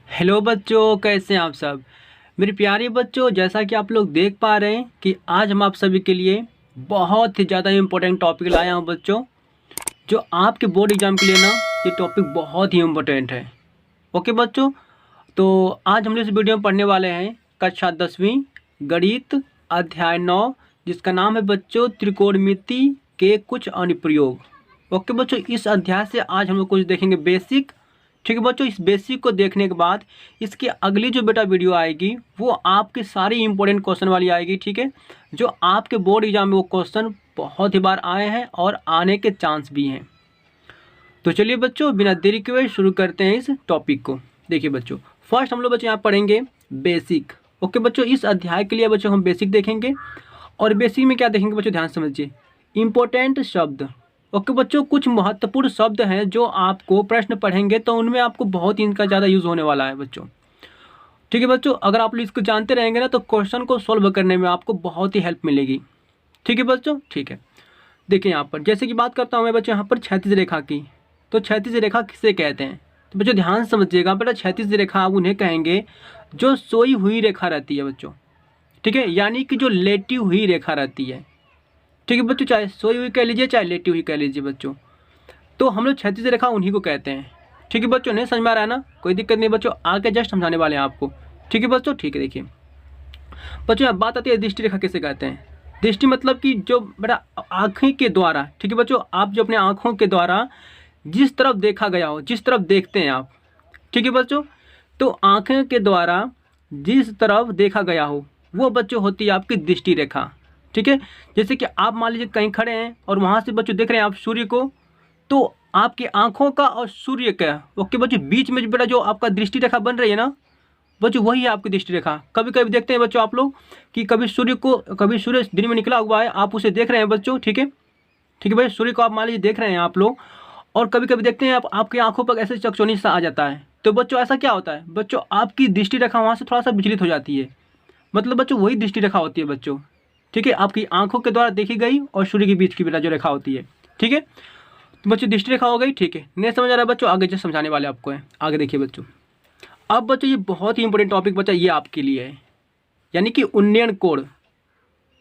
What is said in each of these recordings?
Hello बच्चों, कैसे हैं आप सब। मेरे प्यारे बच्चों, जैसा कि आप लोग देख पा रहे हैं कि आज हम आप सभी के लिए बहुत ही ज़्यादा इम्पोर्टेंट टॉपिक लाया हूं बच्चों, जो आपके बोर्ड एग्जाम के लिए ना ये टॉपिक बहुत ही इम्पोर्टेंट है। ओके बच्चों, तो आज हम लोग इस वीडियो में पढ़ने वाले हैं कक्षा 10वीं गणित अध्याय 9, जिसका नाम है बच्चों त्रिकोणमिति के कुछ अनुप्रयोग। ओके बच्चों, इस अध्याय से आज हम लोग कुछ देखेंगे बेसिक। ठीक है बच्चों, इस बेसिक को देखने के बाद इसकी अगली जो बेटा वीडियो आएगी वो आपके सारे इंपॉर्टेंट क्वेश्चन वाली आएगी। ठीक है, जो आपके बोर्ड एग्जाम में वो क्वेश्चन बहुत ही बार आए हैं और आने के चांस भी हैं। तो चलिए बच्चों, बिना देरी के हुए शुरू करते हैं इस टॉपिक को। देखिए बच्चों, फर्स्ट हम लोग बच्चों यहाँ पढ़ेंगे बेसिक। ओके बच्चों, इस अध्याय के लिए बच्चों हम बेसिक देखेंगे। और बेसिक में क्या देखेंगे बच्चों, ध्यान समझिए। इंपॉर्टेंट शब्द। ओके बच्चों, कुछ महत्वपूर्ण शब्द हैं जो आपको प्रश्न पढ़ेंगे तो उनमें आपको बहुत ही इनका ज़्यादा यूज़ होने वाला है बच्चों। ठीक है बच्चों, अगर आप लोग इसको जानते रहेंगे ना तो क्वेश्चन को सॉल्व करने में आपको बहुत ही हेल्प मिलेगी। ठीक है बच्चों, ठीक है। देखिए यहाँ पर जैसे कि बात करता हूँ मैं बच्चों यहाँ पर क्षैतिज रेखा की। तो क्षैतिज रेखा किसे कहते हैं, तो बच्चों ध्यान समझिएगा। बेटा क्षैतिज रेखा आप उन्हें कहेंगे जो सोई हुई रेखा रहती है बच्चों। ठीक है, यानी कि जो लेटी हुई रेखा रहती है। ठीक है बच्चों, चाहे सोई हुई कह लीजिए चाहे लेटी हुई कह लीजिए बच्चों, तो हम लोग क्षैतिज रेखा उन्हीं को कहते हैं। ठीक है बच्चों, नहीं समझ में आ रहा है ना, कोई दिक्कत नहीं बच्चों, आगे जस्ट समझाने वाले हैं आपको। ठीक है बच्चों, ठीक है। देखिए बच्चों, अब बात आती है दृष्टि रेखा किसे कहते हैं। दृष्टि मतलब कि जो बेटा आँखें के द्वारा, ठीक है बच्चों, आप जो अपने आँखों के द्वारा जिस तरफ देखा गया हो, जिस तरफ देखते हैं आप, ठीक है बच्चों, तो आँखें के द्वारा जिस तरफ देखा गया हो वो बच्चों होती है आपकी दृष्टि रेखा। ठीक है, जैसे कि आप मान लीजिए कहीं खड़े हैं और वहाँ से बच्चों देख रहे हैं आप सूर्य को, तो आपकी आँखों का और सूर्य का, ओके बच्चों, बीच में बेटा जो आपका दृष्टि रेखा बन रही है ना बच्चों, वही है आपकी दृष्टि रेखा। कभी कभी देखते हैं बच्चों आप लोग कि कभी सूर्य दिन में निकला हुआ है, आप उसे देख रहे हैं बच्चों। ठीक है, ठीक है भाई, सूर्य को आप मान लीजिए देख रहे हैं आप लोग, और कभी कभी देखते हैं आप आपकी आंखों पर ऐसे चकचौनी सा आ जाता है, तो बच्चों ऐसा क्या होता है बच्चों, आपकी दृष्टि रेखा वहाँ से थोड़ा सा विचलित हो जाती है। मतलब बच्चों वही दृष्टि रेखा होती है बच्चों। ठीक है, आपकी आंखों के द्वारा देखी गई और सूर्य के बीच की बेटा जो रेखा होती है। ठीक है, तो बच्चों दृष्टि रेखा हो गई। ठीक है, नहीं समझ आ रहा है बच्चों, आगे जो समझाने वाले आपको है, आगे देखिए बच्चों। अब बच्चों ये बहुत ही इंपॉर्टेंट टॉपिक बच्चा ये आपके लिए है, यानी कि उन्नयन कोण।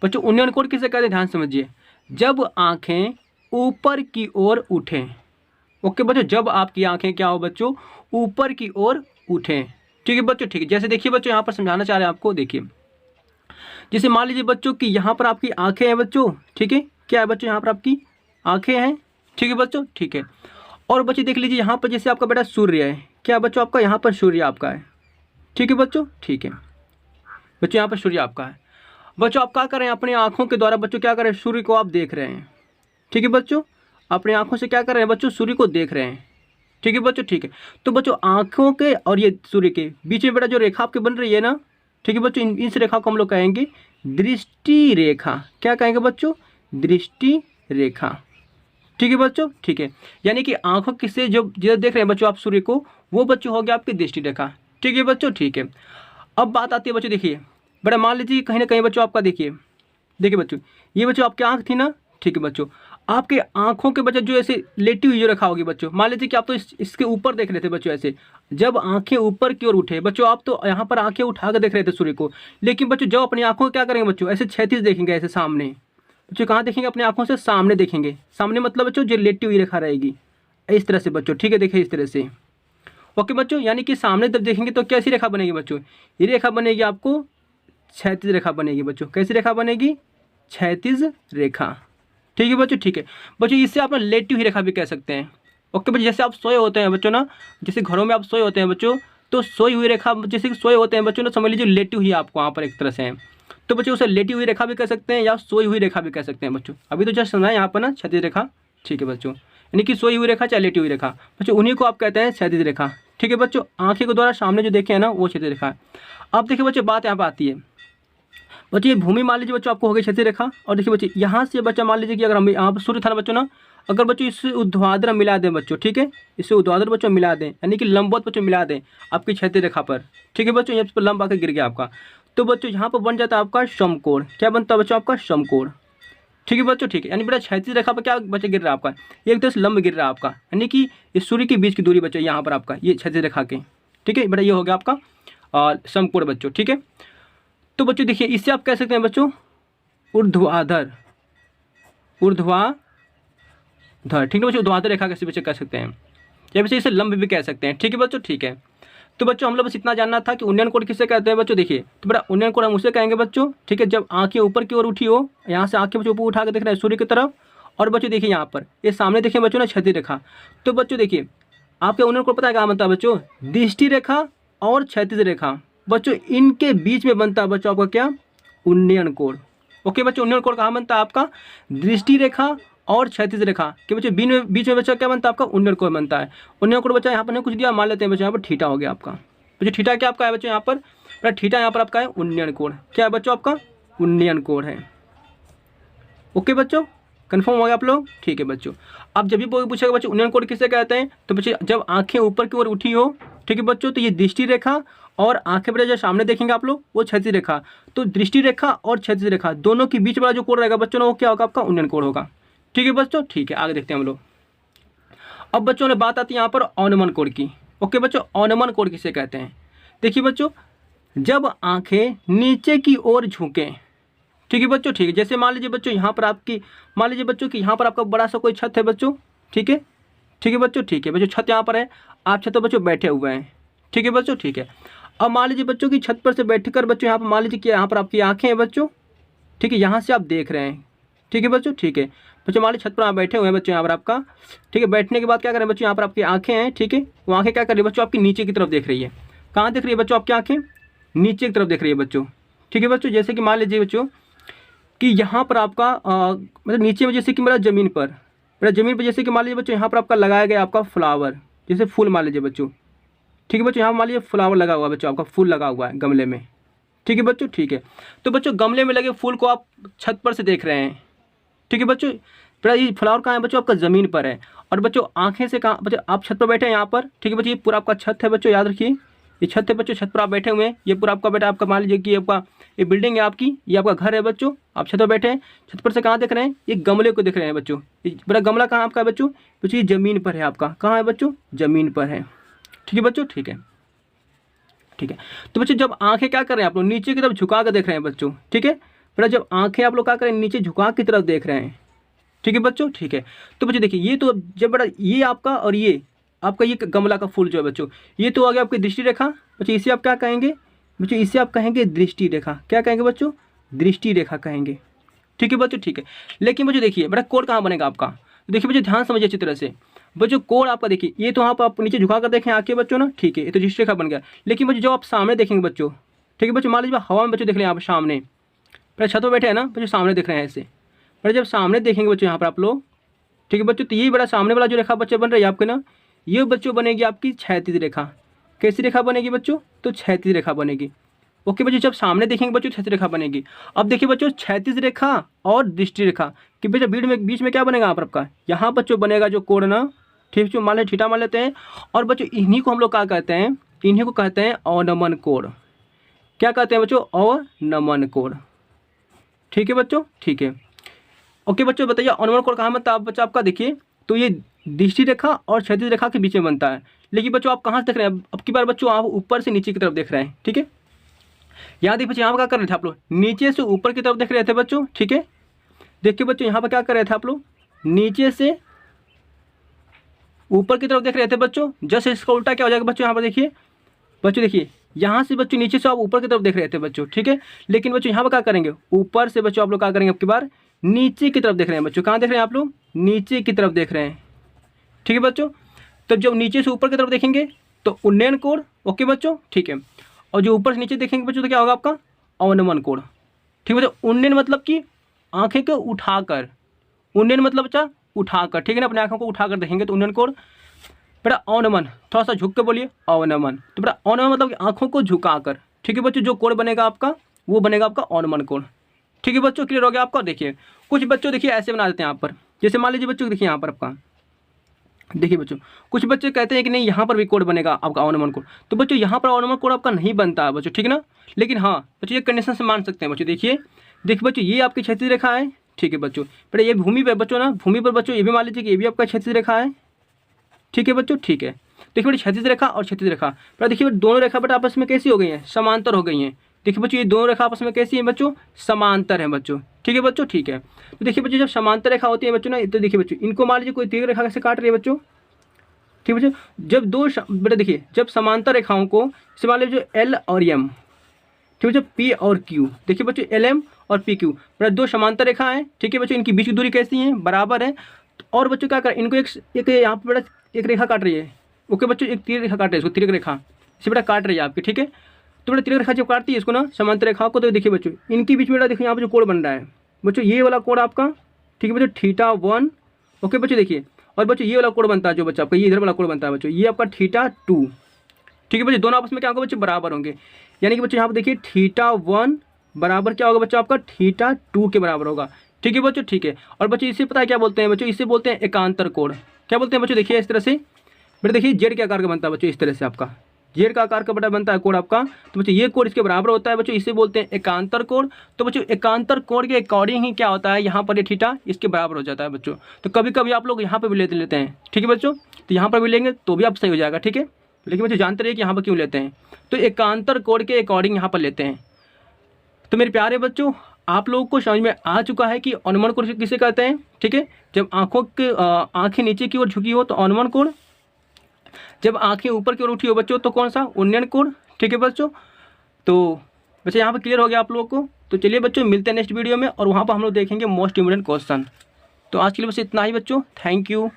बच्चों उन्नयन कोण किसे कहते हैं, ध्यान समझिए। जब आंखें ऊपर की ओर उठें। ओके बच्चों, जब आपकी आंखें क्या हो बच्चों, ऊपर की ओर उठें। ठीक है बच्चों, ठीक है। जैसे देखिए बच्चों, यहाँ पर समझाना चाह रहे हैं आपको। देखिए जैसे मान लीजिए बच्चों कि यहाँ पर आपकी आंखें हैं बच्चों। ठीक है, क्या है बच्चों, यहाँ पर आपकी आंखें हैं। ठीक है बच्चों, ठीक है। और बच्चे देख लीजिए यहाँ पर जैसे आपका बेटा सूर्य है, क्या बच्चों आपका यहाँ पर सूर्य आपका है। ठीक है बच्चों, ठीक है। बच्चों यहाँ पर सूर्य आपका है। बच्चों आप क्या कर रहे हैं, अपनी आंखों के द्वारा बच्चों क्या कर रहे हैं, सूर्य को आप देख रहे हैं। ठीक है बच्चों, अपनी आंखों से क्या कर रहे हैं बच्चों, सूर्य को देख रहे हैं। ठीक है बच्चों, ठीक है। तो बच्चों आंखों के और ये सूर्य के बीच में बेटा जो रेखा आपके बन रही है ना, ठीक है बच्चों, इस रेखा को हम लोग कहेंगे दृष्टि रेखा। क्या कहेंगे बच्चों, दृष्टि रेखा। ठीक है बच्चों, ठीक है। यानी कि आंखों की से जो देख रहे हैं बच्चों आप सूर्य को, वो बच्चों हो गया आपकी दृष्टि रेखा। ठीक है बच्चों, ठीक है। अब बात आती है बच्चों, देखिए बेटा मान लीजिए कहीं ना कहीं बच्चों आपका देखिए, देखिए बच्चों ये बच्चों आपकी आंख थी ना। ठीक है बच्चों, आपके आंखों के बच्चों जो ऐसे लेटी हुई जो रखा होगी बच्चों, मान लीजिए कि आप तो इसके ऊपर देख रहे थे बच्चों ऐसे। जब आंखें ऊपर की ओर उठे बच्चों, आप तो यहाँ पर आंखें उठा कर देख रहे थे सूर्य को, लेकिन बच्चों जब अपनी आंखों को क्या करेंगे बच्चों, ऐसे क्षैतिज देखेंगे, ऐसे सामने बच्चों। कहाँ देखेंगे, अपनी आंखों से सामने देखेंगे। सामने मतलब बच्चों जो लेटी हुई रेखा रहेगी इस तरह से बच्चों। ठीक है, देखिए इस तरह से। ओके बच्चों, यानी कि सामने जब देखेंगे तो कैसी रेखा बनेगी बच्चों, ये रेखा बनेगी आपको क्षैतिज रेखा बनेगी बच्चों। कैसी रेखा बनेगी, क्षैतिज रेखा। ठीक है बच्चों, ठीक है। बच्चों इससे आप ना लेटी हुई रेखा भी कह सकते हैं। ओके बच्चों, जैसे आप सोए होते हैं बच्चों ना, जैसे घरों में आप सोए होते हैं बच्चों, तो सोई हुई रेखा, जैसे कि सोए होते हैं बच्चों ना, समझ लीजिए लेटी हुई आपको वहाँ पर एक तरह से है, तो बच्चों उसे लेटी हुई रेखा भी कह सकते हैं या सोई हुई रेखा भी कह सकते हैं बच्चों। अभी तो जस्ट समझाएं यहाँ पर ना क्षैतिज रेखा। ठीक है बच्चों, यानी कि सोई हुई रेखा चाहे लेटी हुई रेखा बच्चों, उन्हीं को आप कहते हैं क्षैतिज रेखा। ठीक है बच्चों, आंखें के द्वारा सामने जो देखे हैं ना वो क्षैतिज रेखा है। अब देखिए बच्चों, बात यहाँ पर आती है बच्चों, ये भूमि मान लीजिए बच्चों आपको हो गई क्षैतिज रेखा। और देखिए बच्चों यहाँ से बच्चा मान लीजिए कि अगर हम यहाँ पर सूर्य था ना बच्चों ना, अगर बच्चों इससे ऊर्ध्वाधर मिला दें बच्चों, ठीक है, इससे ऊर्ध्वाधर बच्चों मिला दें, यानी कि लंबवत बच्चों मिला दें आपकी क्षैतिज रेखा पर। ठीक है बच्चों, यहाँ पर लंब आकर गिर गया आपका, तो बच्चों यहाँ पर बन जाता है आपका समकोण। क्या बनता है बच्चों, आपका समकोण। ठीक है बच्चों, ठीक है। यानी बेटा क्षैतिज रेखा पर क्या बच्चा गिर रहा है आपका, एक तरह से लंब गिर रहा है आपका, यानी कि इस सूर्य के बीच की दूरी बच्चों यहाँ पर आपका ये क्षैतिज रेखा के। ठीक है बेटा, ये हो गया आपका समकोण बच्चों। ठीक है, तो बच्चों देखिए इससे आप कह सकते हैं बच्चों ऊर्ध्वाधर, ऊर्ध्वाधर, ठीक है बच्चों, ऊर्ध्वाधर रेखा कैसे बच्चे कह सकते हैं, या बच्चे इसे लंब भी कह सकते हैं। ठीक है बच्चों, ठीक है। तो बच्चों हम लोग बस इतना जानना था कि उन्नयन कोण किसे कहते हैं बच्चों। देखिए तो बेटा उन्नयन कोण हम उसे कहेंगे बच्चों, ठीक है, जब आंखें ऊपर की ओर उठी हो, यहाँ से आंखें बच्चों ऊपर उठा के देख रहे हैं सूर्य की तरफ, और बच्चों देखिए यहाँ पर ये सामने देखिए बच्चों ना क्षैतिज रेखा। तो बच्चों देखिए आपके उन्नयन कोण पता है क्या बनता है बच्चों, दृष्टि रेखा और क्षैतिज रेखा बच्चों, इनके बीच में बनता है बच्चों आपका क्या, उन्नयन कोण। ओके बच्चों, उन्नयन कोण कहाँ बनता है आपका, दृष्टि रेखा और क्षैतिज रेखा के बच्चों बीच में बच्चों क्या बनता है आपका, उन्नयन कोण बनता है। उन्नयन कोण बच्चा यहाँ पर कुछ दिया, मान लेते हैं बच्चों यहाँ पर थीटा हो गया आपका। बच्चों थीटा क्या आपका है बच्चों यहाँ पर, थीटा यहाँ पर आपका है उन्नयन कोण। क्या है बच्चों आपका, उन्नयन कोण है। ओके बच्चों, कंफर्म हो गया आप लोग। ठीक है बच्चों, अब जब भी पूछेगा बच्चों उन्नयन कोण किसे कहते हैं, तो बच्चों जब आंखें ऊपर की ओर उठी हो, ठीक है बच्चों, तो ये दृष्टि रेखा और आंखें बड़े जो सामने देखेंगे आप लोग वो क्षैतिज रेखा, तो दृष्टि रेखा और क्षैतिज रेखा दोनों के बीच वाला जो कोण रहेगा बच्चों ना वो क्या होगा आपका, उन्नयन कोण होगा। ठीक है बच्चों, ठीक है, आगे देखते हैं हम लोग। अब बच्चों ने बात आती है यहाँ पर अवनमन कोण की। ओके बच्चों, अवनमन कोण किसे कहते हैं, देखिए बच्चों जब आंखें नीचे की ओर झुकें, ठीक है बच्चों, ठीक है, जैसे मान लीजिए बच्चों यहाँ पर आपकी, मान लीजिए बच्चों कि यहाँ पर आपका बड़ा सा कोई छत है बच्चों, ठीक है, ठीक है बच्चों, ठीक है बच्चों, छत यहाँ पर है, आप छत पर बच्चों बैठे हुए हैं, ठीक है बच्चों, ठीक है। अब मान लीजिए बच्चों की छत पर से बैठकर बच्चों यहाँ पर मान लीजिए कि यहाँ पर आपकी आंखें हैं बच्चों, ठीक है, यहाँ से आप देख रहे हैं, ठीक है बच्चों, ठीक है बच्चों, मान लीजिए छत पर आप बैठे हुए हैं बच्चों यहाँ पर आपका, ठीक है, बैठने के बाद क्या करें बच्चों, यहाँ पर आपकी आंखें हैं, ठीक है, वो आंखें क्या कर रही है बच्चों, आपकी नीचे की तरफ देख रही है। कहाँ देख रही है बच्चों आपकी आंखें, नीचे की तरफ देख रही है बच्चों। ठीक है बच्चों, जैसे कि मान लीजिए बच्चों कि यहाँ पर आपका मतलब नीचे में जैसे कि मेरा ज़मीन पर जैसे कि मान लीजिए बच्चों यहाँ पर आपका लगाया गया आपका फ्लावर, जैसे फूल मान लीजिए बच्चों, ठीक है बच्चों, यहाँ मान लीजिए फ्लावर लगा हुआ है बच्चों, आपका फूल लगा हुआ है गमले में, ठीक है बच्चों, ठीक है। तो बच्चों गमले में लगे फूल को आप छत पर से देख रहे हैं, ठीक है बच्चों, फिर ये फ्लावर कहाँ है बच्चों, आपका ज़मीन पर है, और बच्चों आंखें से कहाँ बच्चों, आप छत पर बैठे हैं यहाँ पर, ठीक है बच्चों, ये पूरा आपका छत है बच्चों, याद रखिए ये छत है बच्चों, छत पर आप बैठे हुए हैं, ये पूरा आपका बेटा आपका मान लीजिए कि आपका ये बिल्डिंग है आपकी, ये आपका घर है बच्चों, आप छत पर बैठे हैं, छत पर से कहाँ देख रहे हैं, ये गमले को देख रहे हैं बच्चों, ये बड़ा गमला कहाँ आपका है बच्चों, ये ज़मीन पर है आपका, कहाँ है बच्चों, ज़मीन पर है, ठीक है बच्चों, ठीक है, ठीक है। तो बच्चों जब आंखें क्या कर रहे हैं आप लोग, नीचे की तरफ झुका कर देख रहे हैं बच्चों, ठीक है, बेटा जब आंखें आप लोग क्या करें, नीचे झुका की तरफ देख रहे हैं, ठीक है बच्चों, ठीक है। तो बच्चों देखिए ये तो जब बड़ा ये आपका और ये आपका ये गमला का फूल जो है बच्चों, ये तो आ गया आपकी दृष्टि रेखा बच्चों, इसे आप क्या कहेंगे बच्चों, इसे आप कहेंगे दृष्टि रेखा, क्या कहेंगे बच्चों, दृष्टि रेखा कहेंगे, ठीक है बच्चों, ठीक है। लेकिन बच्चों देखिए बेटा कोण कहाँ बनेगा आपका, तो देखिए बच्चों ध्यान समझिए अच्छी तरह से बच्चों, कोण आपका देखिए ये तो आप नीचे झुका कर देखें आके बच्चों ना, ठीक है, ये तो दृष्टि रेखा बन गया। लेकिन बच्चों जो आप सामने देखेंगे बच्चों, ठीक है बच्चों, मान लीजिए हवा में बच्चों देख रहे हैं यहाँ पर सामने, पहले छत पर बैठे हैं ना बच्चों, सामने देख रहे हैं ऐसे, पर जब सामने देखेंगे बच्चों यहाँ पर आप लोग, ठीक है बच्चों, तो ये बड़ा सामने वाला जो रेखा बच्चे बन रही है आपके ना, ये बच्चों बनेगी आपकी क्षैतिज रेखा। कैसी रेखा बनेगी बच्चों, तो क्षैतिज रेखा बनेगी। ओके बच्चों, जब सामने देखेंगे बच्चों क्षैतिज रेखा बनेगी। अब देखिए बच्चों क्षैतिज रेखा और दृष्टि रेखा कि बच्चों बीच में क्या बनेगा यहाँ पर आपका, यहाँ बच्चों बनेगा जो कोण ना, ठीक बच्चों, मान थीटा मान लेते हैं, और बच्चों इन्हीं को हम लोग क्या कहते हैं, इन्हीं को कहते हैं अवनमन कोण। क्या कहते हैं बच्चों, अवनमन कोण, ठीक है बच्चों, ठीक है। ओके बच्चों बताइए अवनमन कोण कहाँ बनता है बच्चा आपका, देखिए तो ये दृष्टि रेखा और क्षैतिज रेखा के बीच में बनता है। लेकिन बच्चों आप कहाँ से देख रहे हैं, अब की बार बच्चों आप ऊपर से नीचे की तरफ देख रहे हैं, ठीक है। यहाँ देखिए बच्चों यहाँ पर क्या कर रहे थे आप लोग, नीचे से ऊपर की तरफ देख रहे थे बच्चों, ठीक है। देखिए बच्चों यहाँ पर क्या कर रहे थे आप लोग, नीचे से ऊपर की तरफ देख रहे थे बच्चों। जैसे इसका उल्टा क्या हो जाएगा बच्चों, यहाँ पर देखिए बच्चों, देखिए यहाँ से बच्चों नीचे से आप ऊपर की तरफ देख रहे थे बच्चों, ठीक है। लेकिन बच्चों यहाँ पर क्या करेंगे, ऊपर से बच्चों आप लोग क्या करेंगे, अब की बार नीचे की तरफ देख रहे हैं बच्चों। कहाँ देख रहे हैं आप लोग, नीचे की तरफ देख रहे हैं, ठीक है बच्चों। तो जब नीचे से ऊपर की तरफ देखेंगे तो उन्नयन कोण, ओके बच्चों, ठीक है। और जो ऊपर से नीचे देखेंगे बच्चों तो क्या होगा आपका, अवनमन कोण, ठीक है बच्चों। उन्नयन मतलब कि आंखें को उठाकर, उन्नयन मतलब बच्चा उठाकर, ठीक है ना, अपने आंखों को उठाकर देखेंगे तो उन्नयन कोण। बेटा अवनमन थोड़ा सा झुक के बोलिए, अवनमन। तो बेटा अवनमन मतलब कि आंखों को झुकाकर, ठीक है बच्चों, जो कोण बनेगा आपका वो बनेगा आपका अवनमन कोण, ठीक है बच्चों। क्लियर हो गया आपका। देखिए कुछ बच्चों देखिए ऐसे बना देते हैं यहाँ पर, जैसे मान लीजिए बच्चों देखिए यहाँ पर आपका, देखिए बच्चों कुछ बच्चे कहते हैं कि नहीं यहाँ पर भी कोण बनेगा आपका अवनमन कोण। तो बच्चों यहाँ पर अवनमन कोण आपका नहीं बनता है बच्चों, ठीक है ना। लेकिन हाँ बच्चों ये कंडीशन से मान सकते हैं बच्चों। देखिए बच्चों ये आपकी क्षैतिज रेखा है, ठीक है बच्चों। पर ये भूमि पर बच्चों ना, भूमि पर बच्चों ये भी मान लीजिए कि ये भी आपका क्षैतिज रेखा है, ठीक है बच्चों, ठीक है। देखिए बेटा क्षैतिज रेखा और क्षैतिज रेखा, बेटा देखिए बेटा दोनों रेखा बेटा आपस में कैसी हो गई हैं, समांतर हो गई हैं। देखिए बच्चों ये दोनों रेखा आपस में कैसी हैं बच्चों, समांतर हैं बच्चों। ठीक है बच्चों, ठीक है। तो देखिए बच्चों जब समांतर रेखा होती है बच्चों ना, तो देखिए बच्चों इनको मान लीजिए कोई तीव्र रेखा कैसे काट रही है बच्चों। ठीक है बच्चों, जब दो बेटा देखिए जब समांतर रेखाओं को इसे मान लीजिए एल और एम, ठीक है बच्चों, पी और क्यू, देखिए बच्चों एल एम और पी क्यू, बेटा दो समांतर रेखा हैं। ठीक है बच्चों, इनकी बीच की दूरी कैसी है, बराबर है। और बच्चों क्या कर, इनको एक यहाँ पर बेटा एक रेखा काट रही है। ओके बच्चों, एक तीर रेखा काट रही है, इसको तीर रेखा इसे बेटा काट रही है आपकी। ठीक है, तो बेटा तीर रेखा जब काटती है इसको ना समांतर रेखाओं को, तो देखिए बच्चों इनके बीच में बेटा देखिए यहाँ पर जो कोण बन रहा है बच्चों, ये वाला कोण आपका, ठीक है बच्चों, θ1। ओके बच्चों देखिए, और बच्चों ये वाला कोण बनता है जो बच्चा आपका, ये इधर वाला कोण बनता है बच्चों, ये आपका θ2। ठीक है बच्चों, दोनों आपस में क्या होगा बच्चों, बराबर होंगे। यानी कि बच्चों यहाँ पर देखिए θ1 बराबर क्या होगा बच्चों आपका, θ2 के बराबर होगा। ठीक है बच्चों, ठीक है। और बच्चों इसे पता है क्या बोलते हैं बच्चों, इसे बोलते हैं एकांतर कोण। क्या बोलते हैं बच्चों, देखिए इस तरह से बेटा देखिए जेड के आकार का बनता है बच्चों, इस तरह से आपका जेड का आकार का बेटा बनता है कोण आपका। तो बच्चों ये कोण इसके बराबर होता है बच्चों, इसे बोलते हैं एकांतर कोण। तो बच्चों एकांतर कोण के अकॉर्डिंग ही क्या होता है, यहाँ पर ये थीटा इसके बराबर हो जाता है बच्चों। तो कभी कभी आप लोग यहाँ पर भी लेते हैं। ठीक है बच्चों, तो यहाँ पर भी लेंगे तो भी आप सही हो जाएगा। ठीक है, लेकिन बच्चों जानते रहिए कि यहाँ पर क्यों लेते हैं, तो एकांतर कोण के अकॉर्डिंग यहाँ पर लेते हैं। तो मेरे प्यारे बच्चों आप लोगों को समझ में आ चुका है कि अनुमान कोण किसे कहते हैं। ठीक है, जब आंखें नीचे की ओर झुकी हो तो अनुमान कोण, जब आंखें ऊपर की ओर उठी हो बच्चों तो कौन सा, उन्नयन कोण। ठीक है बच्चों, तो बच्चे यहाँ पर क्लियर हो गया आप लोगों को। तो चलिए बच्चों मिलते हैं नेक्स्ट वीडियो में, और वहाँ पर हम लोग देखेंगे मोस्ट इम्पोर्टेंट क्वेश्चन। तो आज के लिए बस इतना ही बच्चों, थैंक यू।